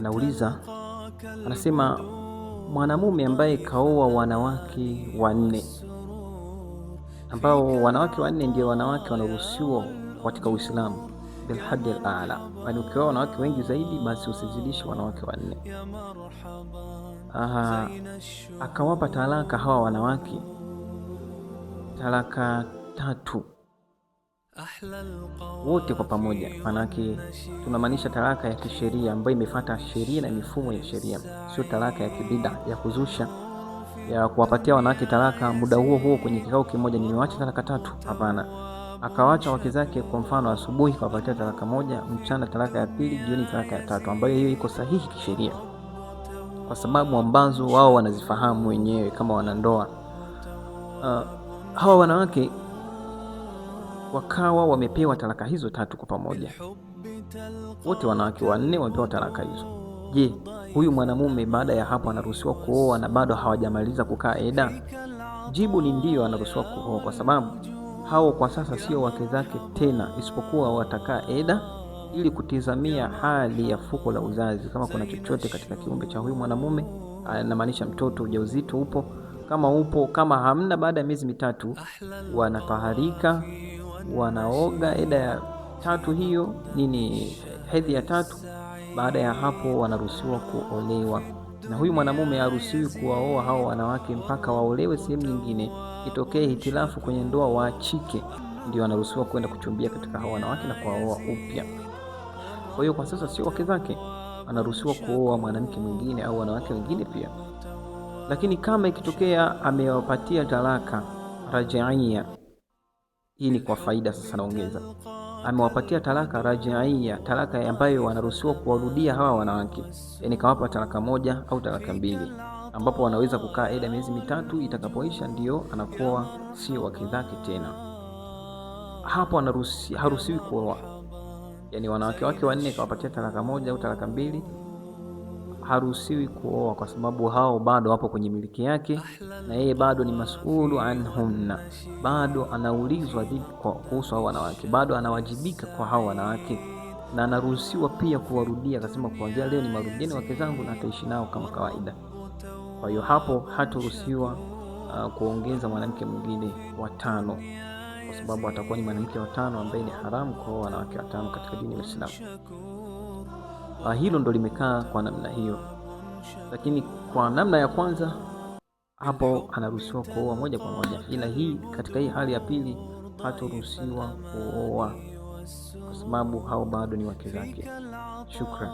anauliza, anasema mwanamume ambaye kaoa wanawake wanne, ambao wanawake wanne ndio wanawake wanaruhusiwa katika Uislamu bil haddi al-a'la, yaani ukioa wanawake wengi zaidi basi usizidishe wanawake wanne. Akawapa talaka hawa wanawake talaka 3 wote kwa pamoja. Manake tunamaanisha talaka ya kisheria ambayo imefuata sheria na mifumo ya sheria, sio talaka ya kibida ya kuzusha ya kuwapatia wanawake talaka muda huo huo kwenye kikao kimoja, nimewacha talaka 3. Hapana, akawacha wake zake, kwa mfano asubuhi kawapatia talaka 1, mchana talaka ya 2, jioni talaka ya 3, ambayo hiyo iko sahihi kisheria kwa sababu ambazo wao wanazifahamu wenyewe kama wanandoa. Hawa wanawake wakawa wamepewa talaka hizo 3 kwa pamoja, wote wanawake wanne wamepewa talaka hizo. Je, huyu mwanamume baada ya hapo anaruhusiwa kuoa na bado hawajamaliza kukaa eda? Jibu ni ndio, anaruhusiwa kuoa, kwa sababu hao kwa sasa sio wake zake tena, isipokuwa watakaa eda ili kutizamia hali ya fuko la uzazi, kama kuna chochote katika kiumbe cha huyu mwanamume, anamaanisha mtoto, ujauzito upo, kama upo. Kama hamna, baada ya miezi 3 wanataharika, wanaoga eda ya 3, hiyo hedhi ya 3. Baada ya hapo wanaruhusiwa kuolewa, na huyu mwanamume haruhusiwi kuwaoa hao wanawake mpaka waolewe sehemu nyingine, itokee hitilafu kwenye ndoa waachike, ndio anaruhusiwa kwenda kuchumbia katika hao wanawake na kuwaoa upya. Kwa hiyo kwa sasa sio wake zake, anaruhusiwa kuoa mwanamke mwingine au wanawake wengine pia. Lakini kama ikitokea amewapatia talaka raj'iyya, hii ni kwa faida sasa naongeza, amewapatia talaka raj'iyya, talaka ambayo wanaruhusiwa kuwarudia hawa wanawake, yaani kawapa talaka 1 au talaka 2, ambapo wanaweza kukaa eda miezi 3, itakapoisha ndio anakuwa sio wake zake tena. Hapo haruhusiwi kuoa, yaani wanawake wake wanne kawapatia talaka 1 au talaka 2, haruhusiwi kuoa kwa sababu hao bado wapo kwenye miliki yake, na yeye bado ni mas'ulu anhunna, bado anaulizwa kuhusu hao wanawake, bado anawajibika kwa hao wanawake, na anaruhusiwa pia kuwarudia. Akasema kuanzia leo ni marudieni wake zangu, na ataishi nao kama kawaida. Kwa hiyo hapo hataruhusiwa kuongeza mwanamke mwingine wa 5, kwa sababu atakuwa ni mwanamke wa 5 ambaye ni haramu kwa wanawake 5 katika dini ya Uislamu. Hilo ndo limekaa kwa namna hiyo. Lakini kwa namna ya kwanza hapo anaruhusiwa kuoa moja kwa moja, ila hii katika hii hali ya pili hataruhusiwa kuoa kwa sababu hao bado ni wake zake. Shukran.